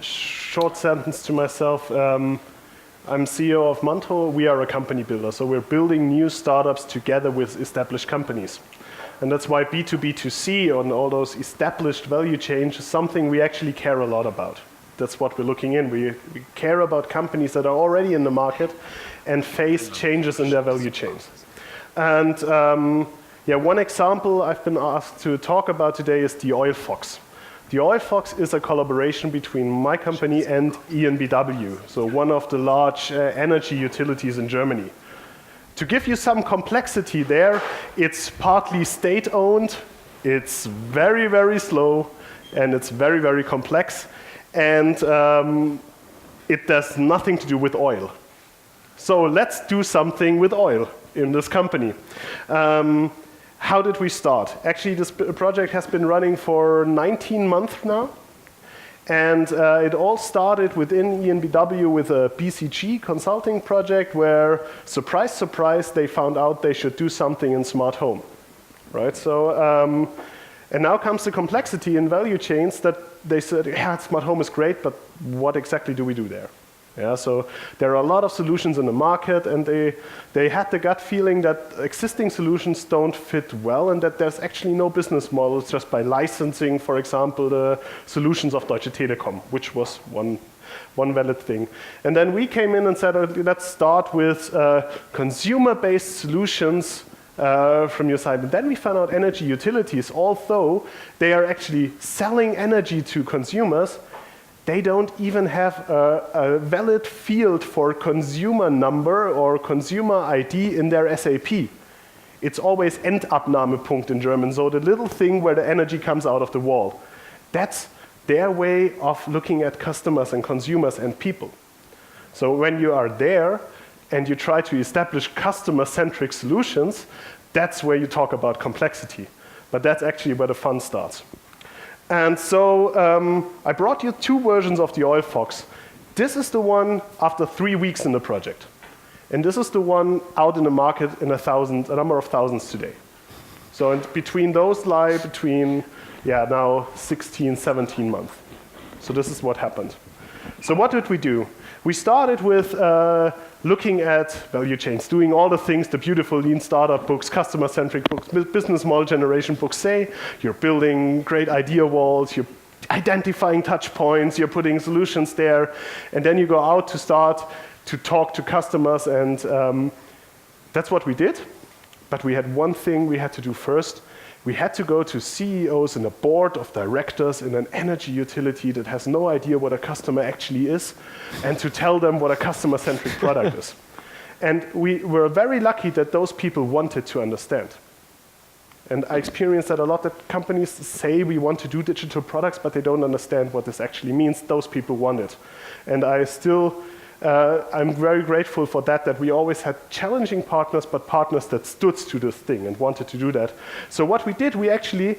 Short sentence to myself. I'm CEO of Mantro. We are a company builder, so we're building new startups together with established companies. And that's why B2B2C on all those established value chains is something we actually care a lot about. That's what we're looking in. We care about companies that are already in the market and face changes in their value chains. And one example I've been asked to talk about today is the Oil Fox. The Oil Fox is a collaboration between my company and EnBW, so one of the large energy utilities in Germany. To give you some complexity there, it's partly state-owned, it's very, very slow, and it's very, very complex, and it does nothing to do with oil. So let's do something with oil in this company. How did we start? Actually, this project has been running for 19 months now. And it all started within EnBW with a BCG consulting project where, surprise, surprise, they found out they should do something in smart home. Right? So, and now comes the complexity in value chains that they said, yeah, smart home is great, but what exactly do we do there? Yeah, so there are a lot of solutions in the market, and they had the gut feeling that existing solutions don't fit well and that there's actually no business models just by licensing, for example, the solutions of Deutsche Telekom, which was one valid thing. And then we came in and said, let's start with consumer-based solutions from your side. And then we found out energy utilities, although they are actually selling energy to consumers, they don't even have a valid field for consumer number or consumer ID in their SAP. It's always Endabnahmepunkt in German, so the little thing where the energy comes out of the wall. That's their way of looking at customers and consumers and people. So when you are there and you try to establish customer-centric solutions, that's where you talk about complexity. But that's actually where the fun starts. And so I brought you two versions of the Oil Fox. This is the one after 3 weeks in the project. And this is the one out in the market in a number of thousands today. So between those lie between, now 16, 17 months. So this is what happened. So what did we do? We started with looking at value chains, doing all the things the beautiful lean startup books, customer-centric books, business model generation books say. You're building great idea walls, you're identifying touch points, you're putting solutions there, and then you go out to start to talk to customers, and that's what we did. But we had one thing we had to do first. We had to go to CEOs and a board of directors in an energy utility that has no idea what a customer actually is, and to tell them what a customer-centric product is. And we were very lucky that those people wanted to understand. And I experienced that a lot, that companies say we want to do digital products, but they don't understand what this actually means. Those people want it. And I'm very grateful for that we always had challenging partners, but partners that stood to this thing and wanted to do that. So what we did, we actually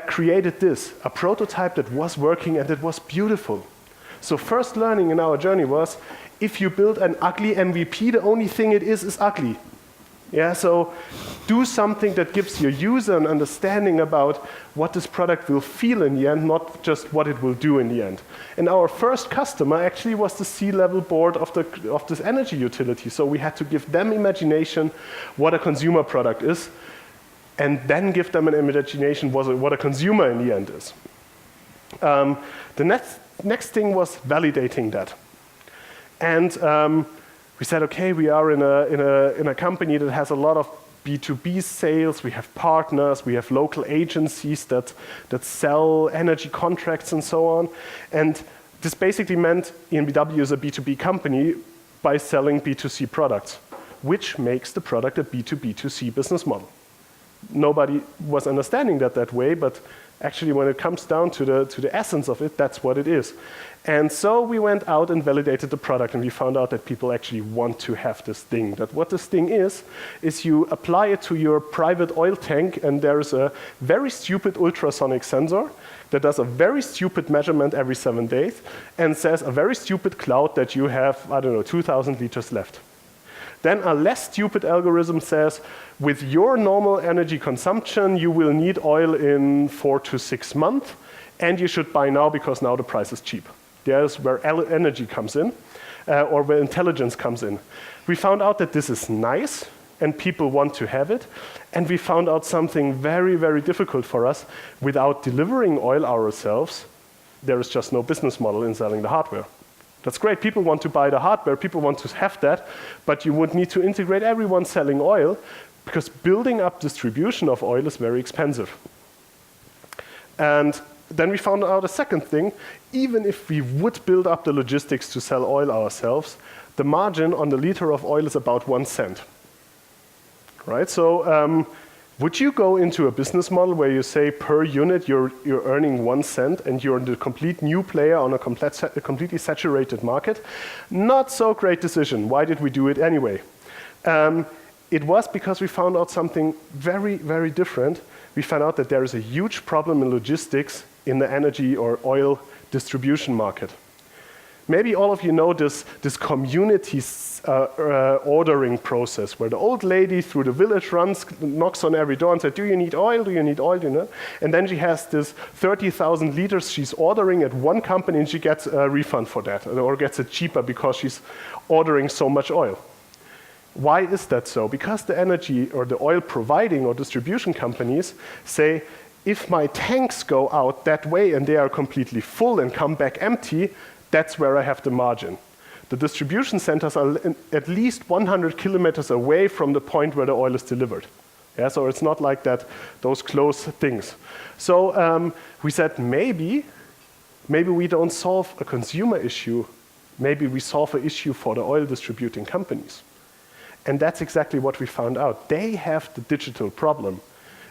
created this, a prototype that was working and it was beautiful. So first learning in our journey was, if you build an ugly MVP, the only thing it is ugly. Yeah, so do something that gives your user an understanding about what this product will feel in the end, not just what it will do in the end. And our first customer actually was the C-level board of this energy utility. So we had to give them imagination what a consumer product is, and then give them an imagination what a consumer in the end is. The next thing was validating that. And we said, okay, we are in a company that has a lot of B2B sales, we have partners, we have local agencies that sell energy contracts and so on. And this basically meant EnBW is a B2B company by selling B2C products, which makes the product a B2B2C business model. Nobody was understanding that way, but actually when it comes down to the essence of it, that's what it is. And so we went out and validated the product, and we found out that people actually want to have this thing. That what this thing is you apply it to your private oil tank, and there's a very stupid ultrasonic sensor that does a very stupid measurement every 7 days and says a very stupid cloud that you have, 2,000 liters left. Then a less stupid algorithm says, with your normal energy consumption, you will need oil in 4 to 6 months. and you should buy now because now the price is cheap. There's where energy comes in, or where intelligence comes in. We found out that this is nice, and people want to have it, and we found out something very, very difficult for us. Without delivering oil ourselves, there is just no business model in selling the hardware. That's great, people want to buy the hardware, people want to have that, but you would need to integrate everyone selling oil, because building up distribution of oil is very expensive. And then we found out a second thing: even if we would build up the logistics to sell oil ourselves, the margin on the liter of oil is about 1 cent. Right? So would you go into a business model where you say per unit you're earning 1 cent and you're the complete new player on a completely saturated market? Not so great decision. Why did we do it anyway? It was because we found out something very, very different. We found out that there is a huge problem in logistics in the energy or oil distribution market. Maybe all of you know this community ordering process, where the old lady through the village knocks on every door and says, do you need oil, do you need oil, you know? And then she has this 30,000 liters she's ordering at one company, and she gets a refund for that, or gets it cheaper because she's ordering so much oil. Why is that so? Because the energy or the oil providing or distribution companies say, if my tanks go out that way and they are completely full and come back empty, that's where I have the margin. The distribution centers are at least 100 kilometers away from the point where the oil is delivered. Yeah, so it's not like that, those close things. So we said maybe we don't solve a consumer issue, maybe we solve an issue for the oil distributing companies. And that's exactly what we found out. They have the digital problem.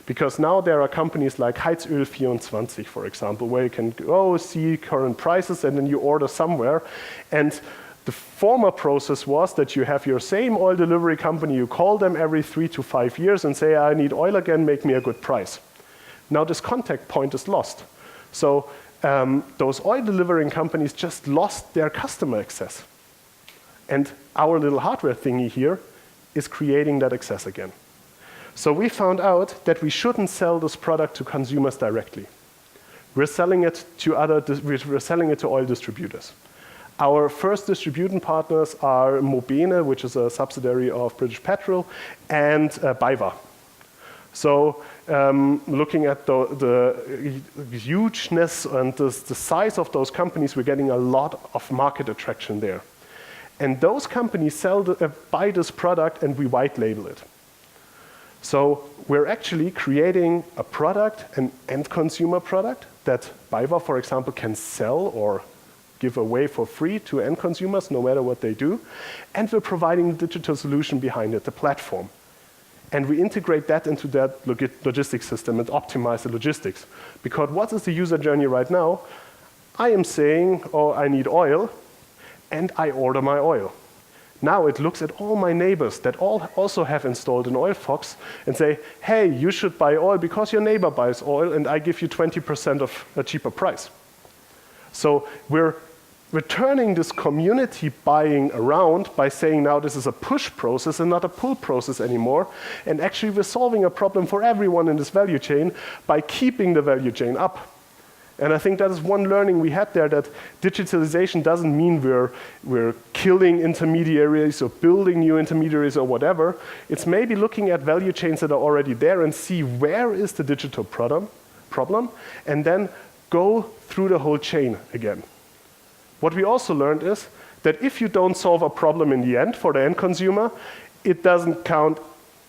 Because now there are companies like Heizöl24, for example, where you can go see current prices and then you order somewhere. And the former process was that you have your same oil delivery company, you call them every 3 to 5 years and say, I need oil again, make me a good price. Now this contact point is lost. So those oil delivering companies just lost their customer access. And our little hardware thingy here is creating that access again. So we found out that we shouldn't sell this product to consumers directly. We're selling it to oil distributors. Our first distribution partners are Mobene, which is a subsidiary of British Petrol, and BayWa. So looking at the hugeness and the size of those companies, we're getting a lot of market attraction there. And those companies buy this product and we white label it. So we're actually creating a product, an end consumer product, that BayWa, for example, can sell or give away for free to end consumers, no matter what they do. And we're providing a digital solution behind it, the platform. And we integrate that into that logistics system and optimize the logistics. Because what is the user journey right now? I am saying, oh, I need oil, and I order my oil. Now it looks at all my neighbors that also have installed an oil fox and say, hey, you should buy oil because your neighbor buys oil and I give you 20% of a cheaper price. So we're turning this community buying around by saying now this is a push process and not a pull process anymore. And actually we're solving a problem for everyone in this value chain by keeping the value chain up. And I think that is one learning we had there, that digitalization doesn't mean we're killing intermediaries or building new intermediaries or whatever. It's maybe looking at value chains that are already there and see where is the digital problem, and then go through the whole chain again. What we also learned is that if you don't solve a problem in the end for the end consumer, it doesn't count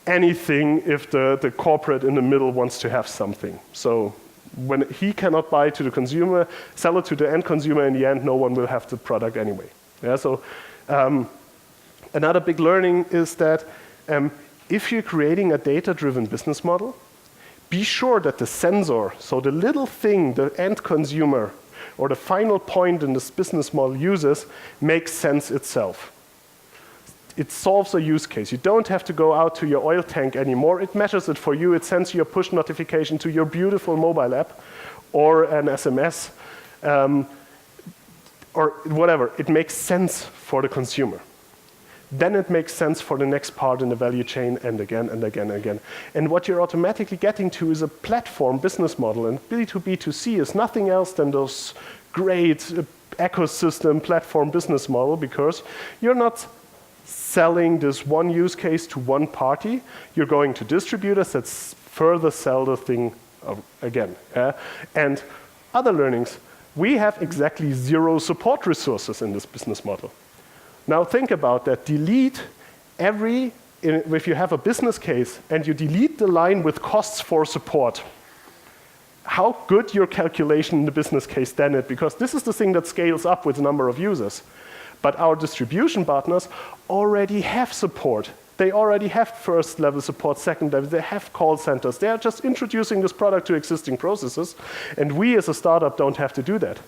anything if the corporate in the middle wants to have something. So when he cannot buy to the consumer, sell it to the end consumer, in the end, no one will have the product anyway. Yeah, so another big learning is that if you're creating a data-driven business model, be sure that the sensor, so the little thing the end consumer or the final point in this business model uses, makes sense itself. It solves a use case. You don't have to go out to your oil tank anymore. It measures it for you. It sends you a push notification to your beautiful mobile app or an SMS or whatever. It makes sense for the consumer. then it makes sense for the next part in the value chain, and again, and again, and again. And what you're automatically getting to is a platform business model, and B2B2C is nothing else than those great ecosystem platform business model, because you're not selling this one use case to one party, you're going to distributors that further sell the thing again. And other learnings, we have exactly 0 support resources in this business model. Now think about that. Delete if you have a business case and you delete the line with costs for support, how good your calculation in the business case then is, because this is the thing that scales up with the number of users. But our distribution partners already have support. They already have first level support, second level, they have call centers. They are just introducing this product to existing processes, and we as a startup don't have to do that.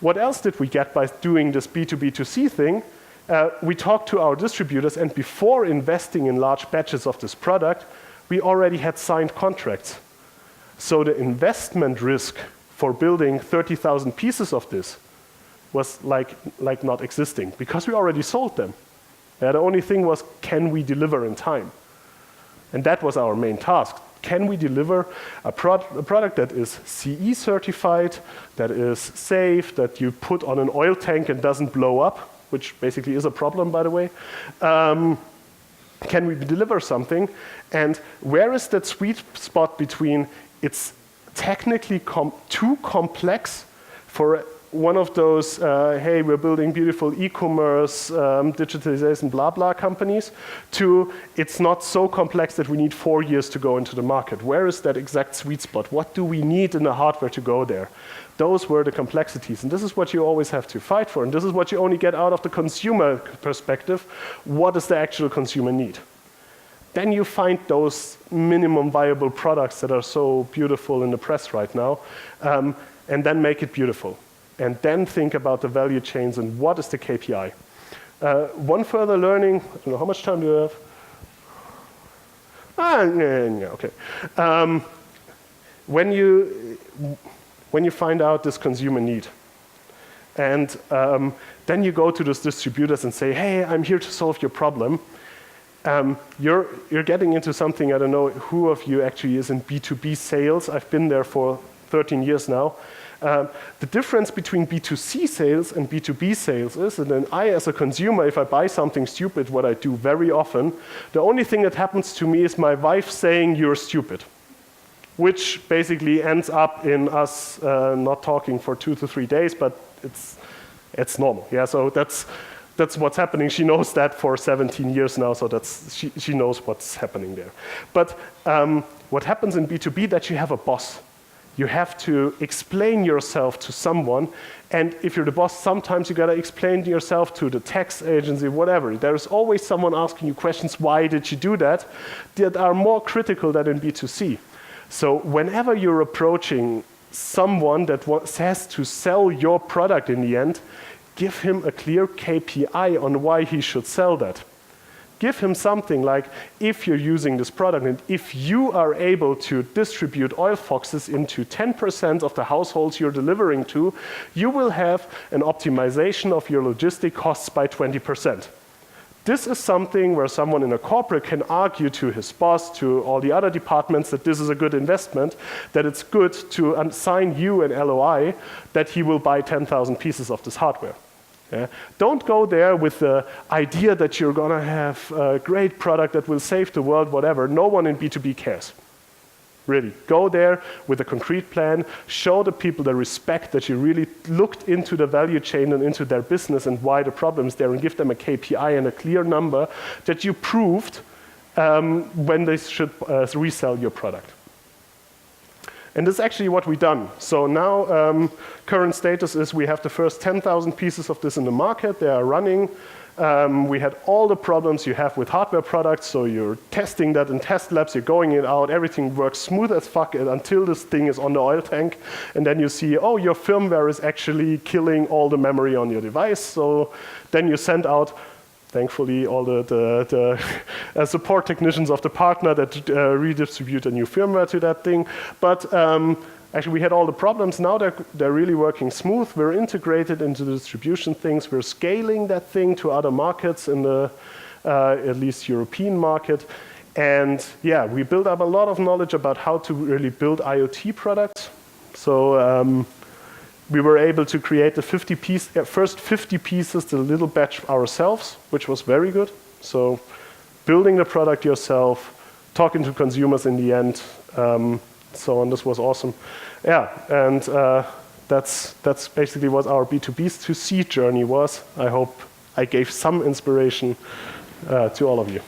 What else did we get by doing this B2B2C thing? We talked to our distributors, and before investing in large batches of this product, we already had signed contracts. So the investment risk for building 30,000 pieces of this was like not existing, because we already sold them. The only thing was, can we deliver in time? And that was our main task. Can we deliver a product that is CE certified, that is safe, that you put on an oil tank and doesn't blow up, which basically is a problem, by the way. Can we deliver something? And where is that sweet spot between it's technically too complex for one of those, hey, we're building beautiful e-commerce, digitalization, blah, blah companies, to it's not so complex that we need 4 years to go into the market. Where is that exact sweet spot? What do we need in the hardware to go there? Those were the complexities, and this is what you always have to fight for, and this is what you only get out of the consumer perspective. What does the actual consumer need? Then you find those minimum viable products that are so beautiful in the press right now, and then make it beautiful. And then think about the value chains and what is the KPI. One further learning, I don't know, how much time do you have? Okay. When you find out this consumer need, and then you go to those distributors and say, hey, I'm here to solve your problem. You're getting into something, I don't know who of you actually is in B2B sales. I've been there for 13 years now. The difference between B2C sales and B2B sales is, and then I as a consumer, if I buy something stupid, what I do very often, the only thing that happens to me is my wife saying you're stupid, which basically ends up in us not talking for 2 to 3 days, but it's normal. Yeah, so that's what's happening. She knows that for 17 years now, so she knows what's happening there. But what happens in B2B, that you have a boss. You have to explain yourself to someone, and if you're the boss, sometimes you gotta explain yourself to the tax agency, whatever. There's always someone asking you questions, why did you do that are more critical than in B2C. So whenever you're approaching someone that has to sell your product in the end, give him a clear KPI on why he should sell that. Give him something like, if you're using this product and if you are able to distribute oil foxes into 10% of the households you're delivering to, you will have an optimization of your logistic costs by 20%. This is something where someone in a corporate can argue to his boss, to all the other departments, that this is a good investment, that it's good to assign you an LOI that he will buy 10,000 pieces of this hardware. Yeah? Don't go there with the idea that you're going to have a great product that will save the world, whatever. No one in B2B cares. Really. Go there with a concrete plan. Show the people the respect that you really looked into the value chain and into their business and why the problem is there, and give them a KPI and a clear number that you proved when they should resell your product. And this is actually what we've done. So now, current status is we have the first 10,000 pieces of this in the market. They are running. We had all the problems you have with hardware products. So you're testing that in test labs. You're going it out. Everything works smooth as fuck until this thing is on the oil tank. And then you see, oh, your firmware is actually killing all the memory on your device. So then you send out, thankfully, all the support technicians of the partner that redistribute a new firmware to that thing. But Actually, we had all the problems. Now they're really working smooth. We're integrated into the distribution things. We're scaling that thing to other markets in the at least European market. And yeah, we built up a lot of knowledge about how to really build IoT products. So we were able to create the first 50 pieces, the little batch ourselves, which was very good. So building the product yourself, talking to consumers in the end, so on. This was awesome. Yeah, and that's basically what our B2B to C journey was. I hope I gave some inspiration to all of you.